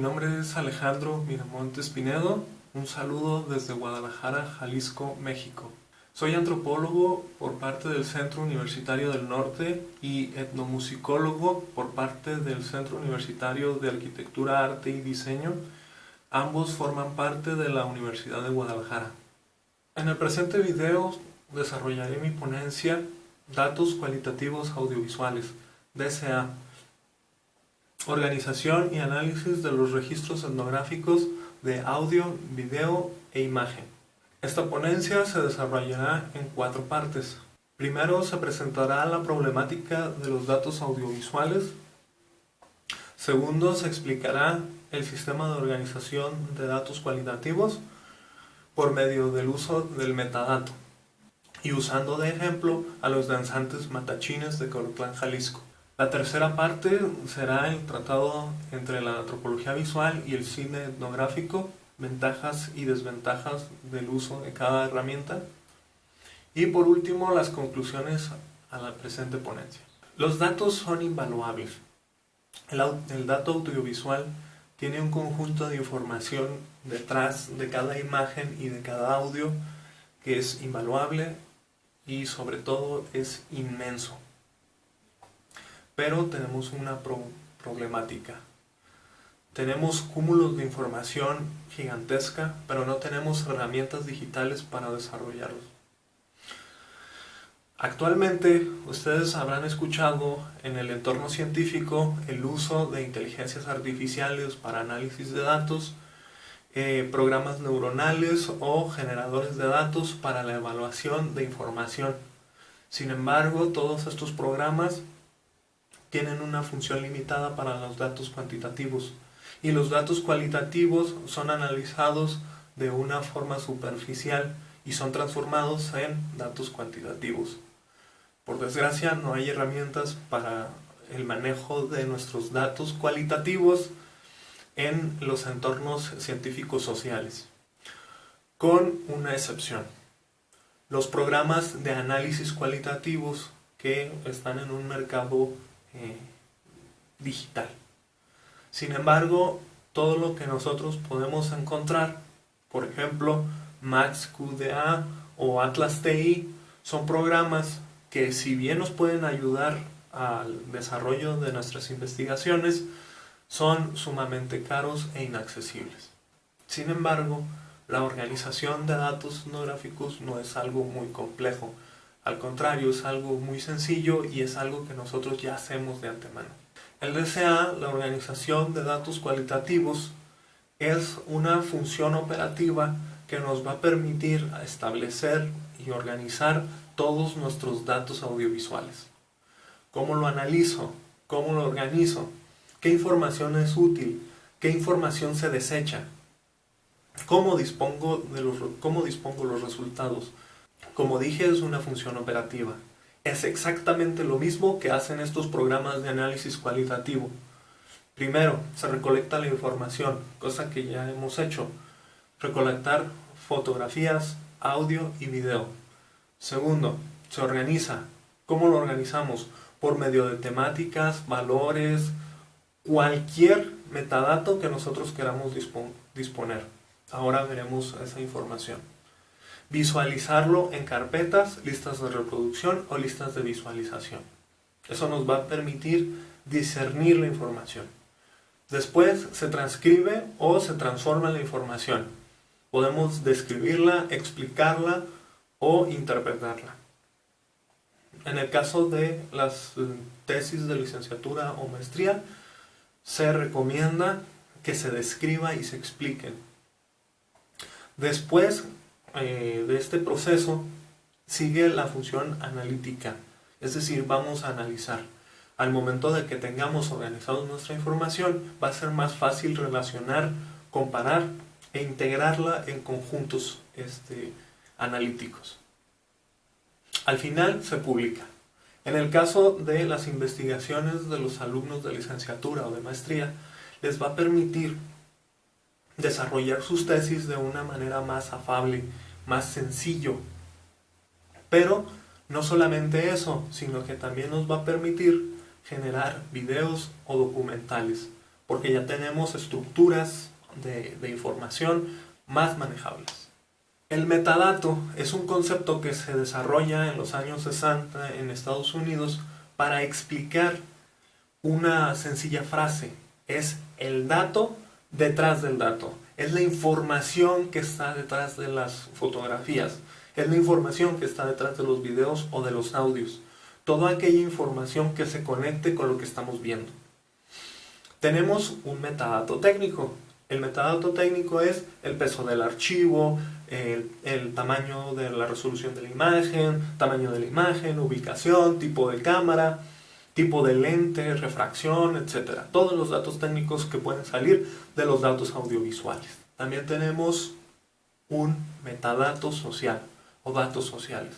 nombre es Alejandro Miramontes Pinedo. Un saludo desde Guadalajara, Jalisco, México. Soy antropólogo por parte del Centro Universitario del Norte y etnomusicólogo por parte del Centro Universitario de Arquitectura, Arte y Diseño. Ambos forman parte de la Universidad de Guadalajara. En el presente video desarrollaré mi ponencia Datos Cualitativos Audiovisuales, DCA. Organización y análisis de los registros etnográficos de audio, video e imagen. Esta ponencia se desarrollará en 4 partes. Primero se presentará la problemática de los datos audiovisuales. Segundo, se explicará el sistema de organización de datos cualitativos por medio del uso del metadato y usando de ejemplo a los danzantes matachines de Colotlán, Jalisco. La tercera parte será el tratado entre la antropología visual y el cine etnográfico, ventajas y desventajas del uso de cada herramienta. Y por último, las conclusiones a la presente ponencia. Los datos son invaluables. El dato audiovisual tiene un conjunto de información detrás de cada imagen y de cada audio que es invaluable y sobre todo es inmenso. Pero tenemos una problemática. Tenemos cúmulos de información gigantesca, pero no tenemos herramientas digitales para desarrollarlos. Actualmente, ustedes habrán escuchado en el entorno científico el uso de inteligencias artificiales para análisis de datos, programas neuronales o generadores de datos para la evaluación de información. Sin embargo, todos estos programas tienen una función limitada para los datos cuantitativos y los datos cualitativos son analizados de una forma superficial y son transformados en datos cuantitativos. Por desgracia, no hay herramientas para el manejo de nuestros datos cualitativos en los entornos científicos sociales, con una excepción: los programas de análisis cualitativos que están en un mercado digital. Sin embargo, todo lo que nosotros podemos encontrar, por ejemplo, MaxQDA o Atlas TI, son programas que, si bien nos pueden ayudar al desarrollo de nuestras investigaciones, son sumamente caros e inaccesibles. Sin embargo, la organización de datos etnográficos no es algo muy complejo. Al contrario, es algo muy sencillo y es algo que nosotros ya hacemos de antemano. El DCA, la organización de datos cualitativos, es una función operativa que nos va a permitir establecer y organizar todos nuestros datos audiovisuales. ¿Cómo lo analizo? ¿Cómo lo organizo? ¿Qué información es útil? ¿Qué información se desecha? ¿Cómo dispongo los resultados? Como dije, es una función operativa. Es exactamente lo mismo que hacen estos programas de análisis cualitativo. Primero, se recolecta la información, cosa que ya hemos hecho. Recolectar fotografías, audio y video. Segundo, se organiza. ¿Cómo lo organizamos? Por medio de temáticas, valores, cualquier metadato que nosotros queramos disponer. Ahora veremos esa información. Visualizarlo en carpetas, listas de reproducción o listas de visualización. Eso nos va a permitir discernir la información. Después se transcribe o se transforma la información. Podemos describirla, explicarla o interpretarla. En el caso de las tesis de licenciatura o maestría, se recomienda que se describa y se expliquen. Después de este proceso sigue la función analítica, es decir, vamos a analizar. Al momento de que tengamos organizado nuestra información, va a ser más fácil relacionar, comparar e integrarla en conjuntos analíticos. Al final se publica. En el caso de las investigaciones de los alumnos de licenciatura o de maestría, les va a permitir desarrollar sus tesis de una manera más afable, más sencillo. Pero no solamente eso, sino que también nos va a permitir generar videos o documentales porque ya tenemos estructuras de información más manejables. El metadato es un concepto que se desarrolla en los años 60 en Estados Unidos para explicar una sencilla frase. Es el dato detrás del dato. Es la información que está detrás de las fotografías. Es la información que está detrás de los videos o de los audios. Toda aquella información que se conecte con lo que estamos viendo. Tenemos un metadato técnico. El metadato técnico es el peso del archivo, el tamaño de la resolución de la imagen, tamaño de la imagen, ubicación, tipo de cámara, tipo de lente, refracción, etc. Todos los datos técnicos que pueden salir de los datos audiovisuales. También tenemos un metadato social o datos sociales,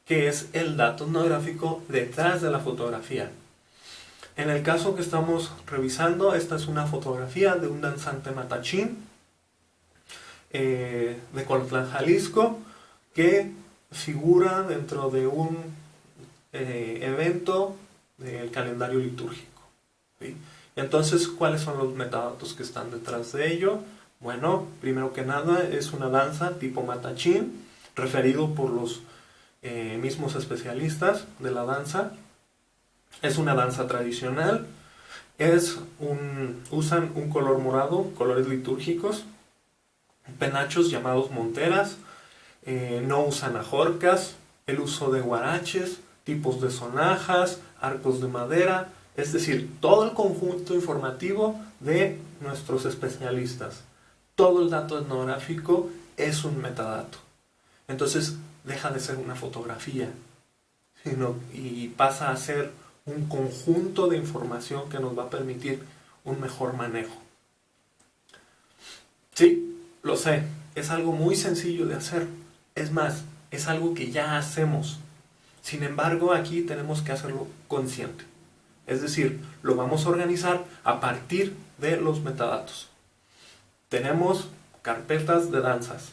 que es el dato etnográfico detrás de la fotografía. En el caso que estamos revisando, esta es una fotografía de un danzante matachín de Colotlán, Jalisco, que figura dentro de un evento del calendario litúrgico, ¿sí? Entonces, ¿cuáles son los metadatos que están detrás de ello? Bueno, primero que nada es una danza tipo matachín, referido por los mismos especialistas de la danza. Es una danza tradicional, usan un color morado, colores litúrgicos, penachos llamados monteras, no usan ajorcas, el uso de guaraches, tipos de sonajas, arcos de madera, es decir, todo el conjunto informativo de nuestros especialistas. Todo el dato etnográfico es un metadato. Entonces deja de ser una fotografía y pasa a ser un conjunto de información que nos va a permitir un mejor manejo. Sí, lo sé, es algo muy sencillo de hacer. Es más, es algo que ya hacemos. Sin embargo, aquí tenemos que hacerlo consciente. Es decir, lo vamos a organizar a partir de los metadatos. Tenemos carpetas de danzas,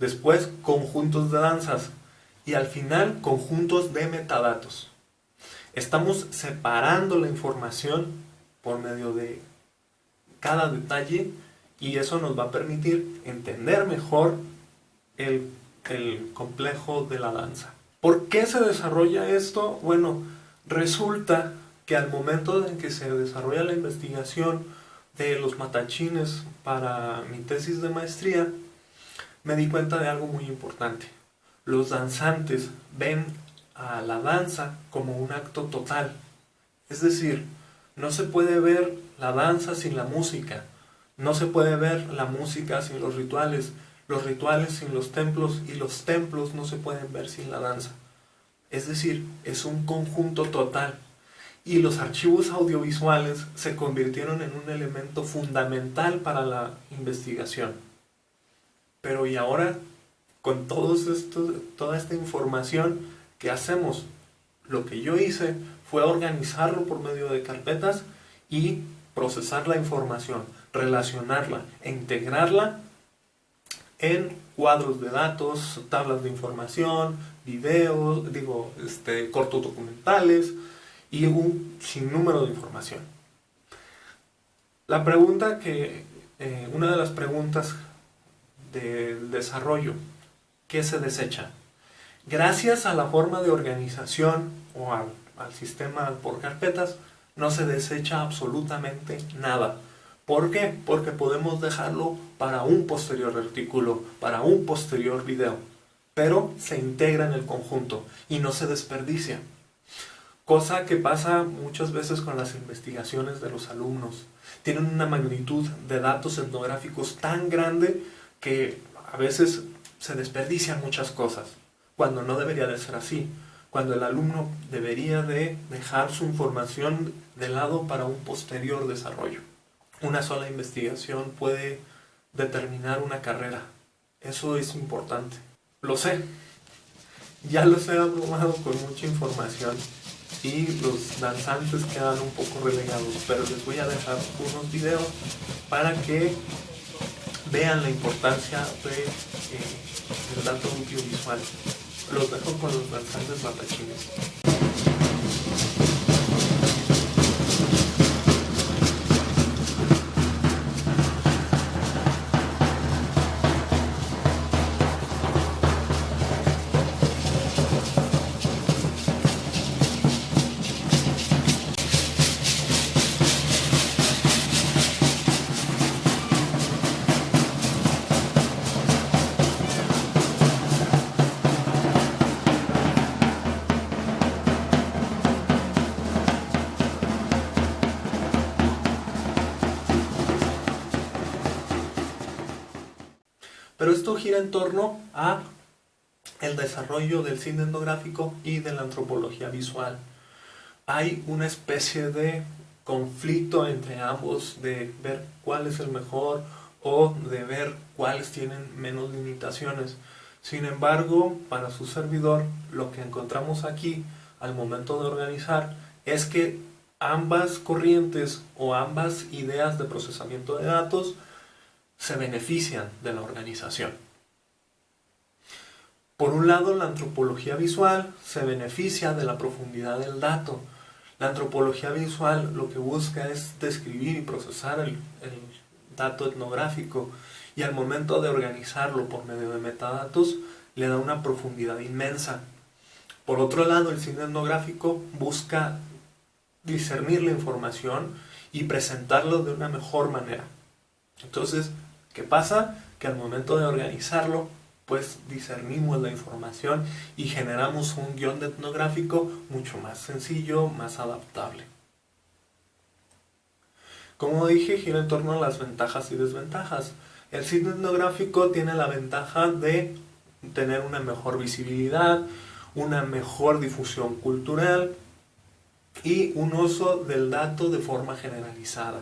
después conjuntos de danzas y al final conjuntos de metadatos. Estamos separando la información por medio de cada detalle y eso nos va a permitir entender mejor el complejo de la danza. ¿Por qué se desarrolla esto? Bueno, resulta que al momento en que se desarrolla la investigación de los matachines para mi tesis de maestría, me di cuenta de algo muy importante. Los danzantes ven a la danza como un acto total. Es decir, no se puede ver la danza sin la música, no se puede ver la música sin los rituales sin los templos y los templos no se pueden ver sin la danza. Es decir, es un conjunto total. Y los archivos audiovisuales se convirtieron en un elemento fundamental para la investigación. Pero ¿y ahora? Con toda esta información, ¿qué hacemos? Lo que yo hice fue organizarlo por medio de carpetas y procesar la información, relacionarla e integrarla en cuadros de datos, tablas de información, videos, cortos documentales y un sinnúmero de información. Una de las preguntas del desarrollo, ¿qué se desecha? Gracias a la forma de organización o al sistema por carpetas, no se desecha absolutamente nada. ¿Por qué? Porque podemos dejarlo para un posterior artículo, para un posterior video, pero se integra en el conjunto y no se desperdicia. Cosa que pasa muchas veces con las investigaciones de los alumnos. Tienen una magnitud de datos etnográficos tan grande que a veces se desperdician muchas cosas, cuando no debería de ser así, cuando el alumno debería de dejar su información de lado para un posterior desarrollo. Una sola investigación puede determinar una carrera. Eso es importante. Lo sé. Ya los he abrumado con mucha información y los danzantes quedan un poco relegados, pero les voy a dejar unos videos para que vean la importancia del dato audiovisual. Los dejo con los danzantes matachines. Pero esto gira en torno a el desarrollo del cine etnográfico y de la antropología visual. Hay una especie de conflicto entre ambos de ver cuál es el mejor o de ver cuáles tienen menos limitaciones. Sin embargo, para su servidor, lo que encontramos aquí al momento de organizar es que ambas corrientes o ambas ideas de procesamiento de datos se benefician de la organización. Por un lado, la antropología visual se beneficia de la profundidad del dato. La antropología visual lo que busca es describir y procesar el dato etnográfico, y al momento de organizarlo por medio de metadatos le da una profundidad inmensa. Por otro lado, el cine etnográfico busca discernir la información y presentarlo de una mejor manera. Entonces, ¿qué pasa? Que al momento de organizarlo, pues discernimos la información y generamos un guión etnográfico mucho más sencillo, más adaptable. Como dije, gira en torno a las ventajas y desventajas. El cine etnográfico tiene la ventaja de tener una mejor visibilidad, una mejor difusión cultural y un uso del dato de forma generalizada.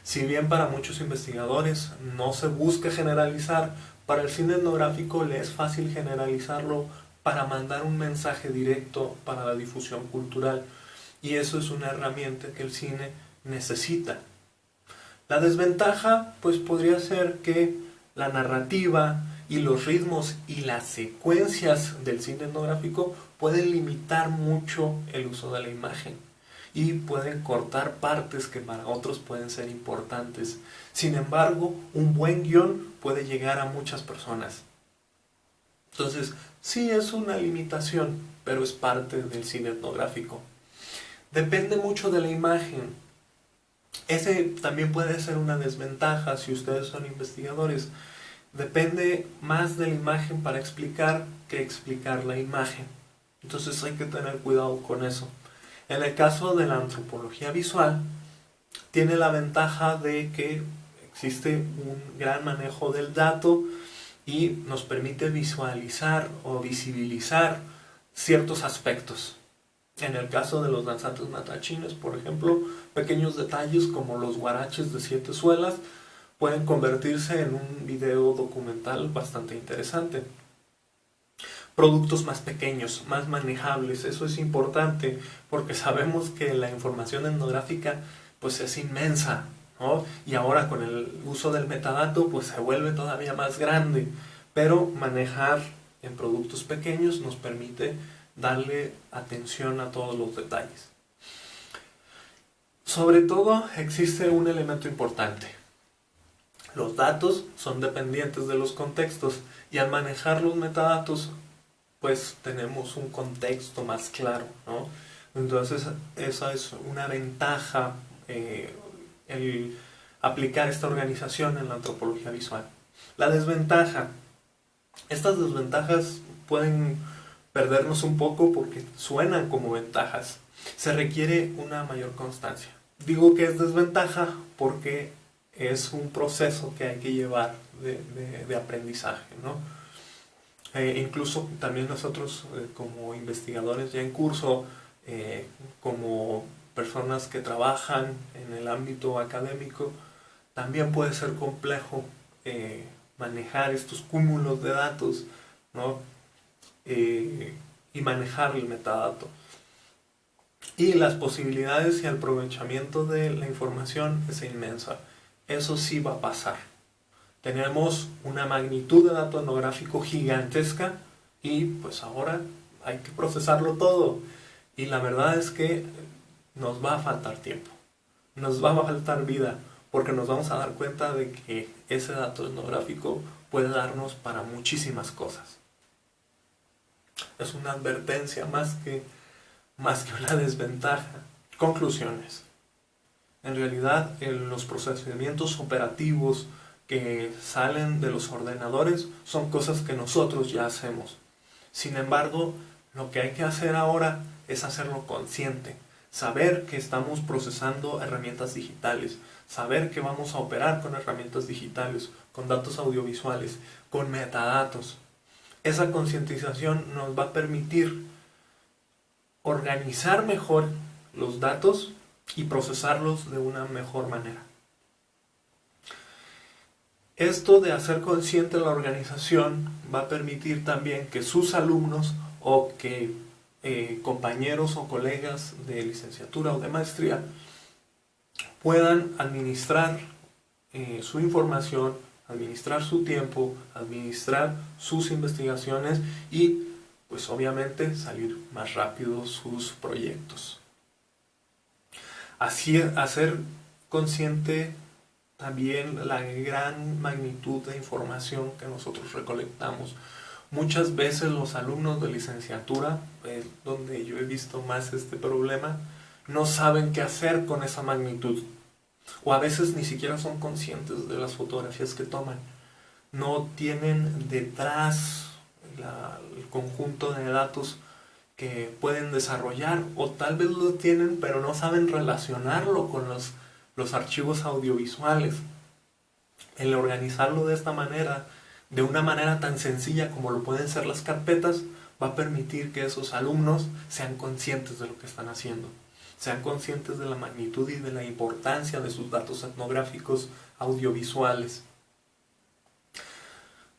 Si bien para muchos investigadores no se busca generalizar, para el cine etnográfico le es fácil generalizarlo para mandar un mensaje directo para la difusión cultural, y eso es una herramienta que el cine necesita. La desventaja pues podría ser que la narrativa y los ritmos y las secuencias del cine etnográfico pueden limitar mucho el uso de la imagen y pueden cortar partes que para otros pueden ser importantes. Sin embargo, un buen guión puede llegar a muchas personas. Entonces, sí es una limitación, pero es parte del cine etnográfico. Depende mucho de la imagen. Ese también puede ser una desventaja si ustedes son investigadores. Depende más de la imagen para explicar que explicar la imagen. Entonces hay que tener cuidado con eso. En el caso de la antropología visual, tiene la ventaja de que existe un gran manejo del dato y nos permite visualizar o visibilizar ciertos aspectos. En el caso de los danzantes matachines, por ejemplo, pequeños detalles como los guaraches de 7 suelas pueden convertirse en un video documental bastante interesante. Productos más pequeños, más manejables, eso es importante porque sabemos que la información etnográfica pues es inmensa, ¿no? Y ahora con el uso del metadato pues se vuelve todavía más grande, pero manejar en productos pequeños nos permite darle atención a todos los detalles. Sobre todo existe un elemento importante. Los datos son dependientes de los contextos y al manejar los metadatos pues tenemos un contexto más claro, ¿no? Entonces esa es una ventaja, el aplicar esta organización en la antropología visual. La desventaja. Estas desventajas pueden perdernos un poco porque suenan como ventajas. Se requiere una mayor constancia. Digo que es desventaja porque es un proceso que hay que llevar de aprendizaje, ¿no? Incluso también nosotros como investigadores ya en curso, como personas que trabajan en el ámbito académico, también puede ser complejo manejar estos cúmulos de datos, ¿no? Y manejar el metadato. Y las posibilidades y el aprovechamiento de la información es inmensa. Eso sí va a pasar. Tenemos una magnitud de dato etnográfico gigantesca y pues ahora hay que procesarlo todo. Y la verdad es que nos va a faltar tiempo, nos va a faltar vida, porque nos vamos a dar cuenta de que ese dato etnográfico puede darnos para muchísimas cosas. Es una advertencia más que una desventaja. Conclusiones. En realidad, los procesamientos operativos que salen de los ordenadores son cosas que nosotros ya hacemos. Sin embargo, lo que hay que hacer ahora es hacerlo consciente. Saber que estamos procesando herramientas digitales. Saber que vamos a operar con herramientas digitales, con datos audiovisuales, con metadatos. Esa concientización nos va a permitir organizar mejor los datos y procesarlos de una mejor manera. Esto de hacer consciente la organización va a permitir también que sus alumnos o que compañeros o colegas de licenciatura o de maestría puedan administrar su información, administrar su tiempo, administrar sus investigaciones y pues obviamente salir más rápido sus proyectos. Así hacer consciente también la gran magnitud de información que nosotros recolectamos. Muchas veces los alumnos de licenciatura, donde yo he visto más este problema, no saben qué hacer con esa magnitud. O a veces ni siquiera son conscientes de las fotografías que toman. No tienen detrás el conjunto de datos que pueden desarrollar, o tal vez lo tienen pero no saben relacionarlo con los archivos audiovisuales. El organizarlo de esta manera, de una manera tan sencilla como lo pueden ser las carpetas, va a permitir que esos alumnos sean conscientes de lo que están haciendo, sean conscientes de la magnitud y de la importancia de sus datos etnográficos audiovisuales.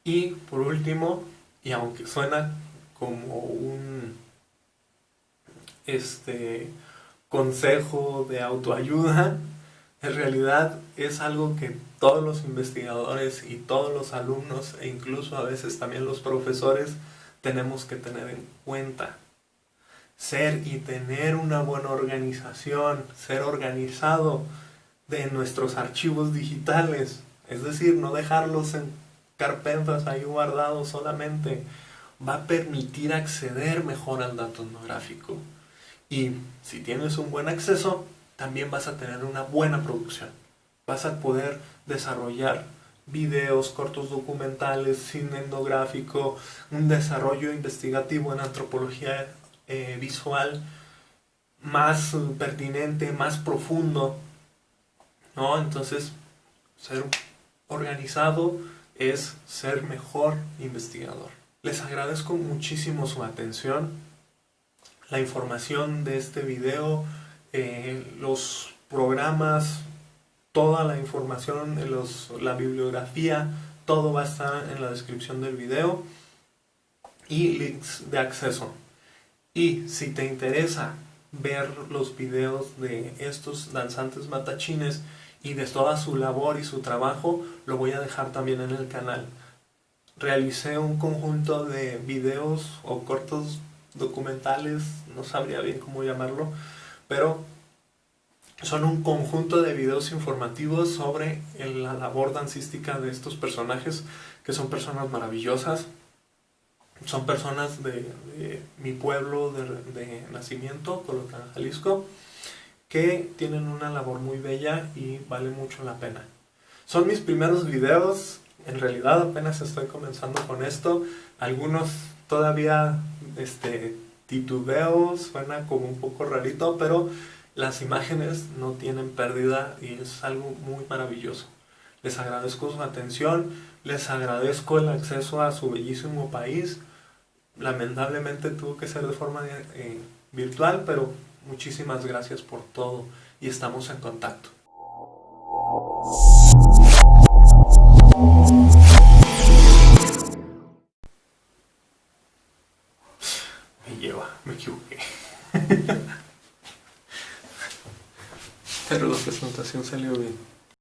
Y por último, y aunque suena como un consejo de autoayuda, en realidad es algo que todos los investigadores y todos los alumnos e incluso a veces también los profesores tenemos que tener en cuenta. Ser y tener una buena organización, ser organizado de nuestros archivos digitales, es decir, no dejarlos en carpetas ahí guardados solamente, va a permitir acceder mejor al dato etnográfico. Y si tienes un buen acceso, también vas a tener una buena producción. Vas a poder desarrollar videos, cortos documentales, cine etnográfico, un desarrollo investigativo en antropología visual más pertinente, más profundo, ¿no? Entonces, ser organizado es ser mejor investigador. Les agradezco muchísimo su atención. La información de este video, los programas, toda la información, la bibliografía, todo va a estar en la descripción del video y links de acceso. Y si te interesa ver los videos de estos danzantes matachines y de toda su labor y su trabajo, lo voy a dejar también en el canal. Realicé un conjunto de videos o cortos documentales, no sabría bien cómo llamarlo, pero son un conjunto de videos informativos sobre la labor dancística de estos personajes, que son personas maravillosas. Son personas de mi pueblo de nacimiento, Colotán, Jalisco, que tienen una labor muy bella y vale mucho la pena. Son mis primeros videos, en realidad apenas estoy comenzando con esto. Algunos todavía titubeo, suena como un poco rarito, pero las imágenes no tienen pérdida y es algo muy maravilloso. Les agradezco su atención, les agradezco el acceso a su bellísimo país. Lamentablemente tuvo que ser de forma virtual, pero muchísimas gracias por todo y estamos en contacto. Me equivoqué. Pero la presentación salió bien.